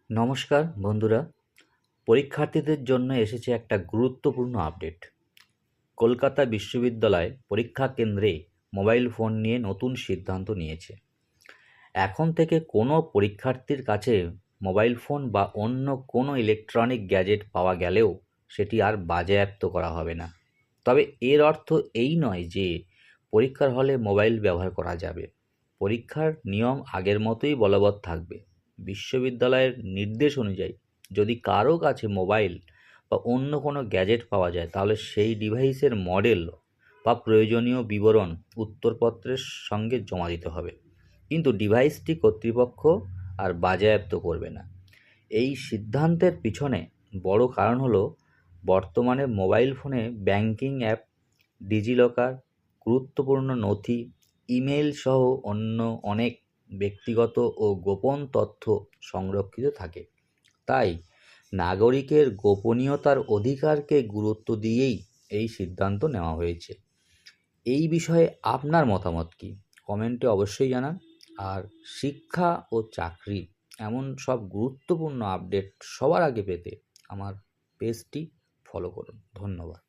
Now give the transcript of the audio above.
নমস্কার বন্ধুরা, পরীক্ষার্থীদের জন্য এসেছে একটা গুরুত্বপূর্ণ আপডেট। কলকাতা বিশ্ববিদ্যালয় পরীক্ষা কেন্দ্রে মোবাইল ফোন নিয়ে নতুন সিদ্ধান্ত নিয়েছে। এখন থেকে কোনো পরীক্ষার্থীর কাছে মোবাইল ফোন বা অন্য কোনো ইলেকট্রনিক গ্যাজেট পাওয়া গেলেও সেটি আর বাজেয়াপ্ত করা হবে না। তবে এর অর্থ এই নয় যে পরীক্ষার হলে মোবাইল ব্যবহার করা যাবে। পরীক্ষার নিয়ম আগের মতোই বলবৎ থাকবে। বিশ্ববিদ্যালয়ের নির্দেশ অনুযায়ী যদি কারো কাছে মোবাইল বা অন্য কোনো গ্যাজেট পাওয়া যায়, তাহলে সেই ডিভাইসের মডেল বা প্রয়োজনীয় বিবরণ উত্তরপত্রের সঙ্গে জমা দিতে হবে, কিন্তু ডিভাইসটি কর্তৃপক্ষ আর বাজেয়াপ্ত করবে না। এই সিদ্ধান্তের পিছনে বড় কারণ হলো বর্তমানে মোবাইল ফোনে ব্যাংকিং অ্যাপ, ডিজিলকার, গুরুত্বপূর্ণ নথি, ইমেল সহ অন্য অনেক ব্যক্তিগত ও গোপন তথ্য সংরক্ষিত থাকে। তাই নাগরিকের গোপনীয়তার অধিকারকে গুরুত্ব দিয়েই এই সিদ্ধান্ত নেওয়া হয়েছে। এই বিষয়ে আপনার মতামত কী? কমেন্টে অবশ্যই জানান। আর শিক্ষা ও চাকরি এমন সব গুরুত্বপূর্ণ আপডেট সবার আগে পেতে আমার পেজটি ফলো করুন। ধন্যবাদ।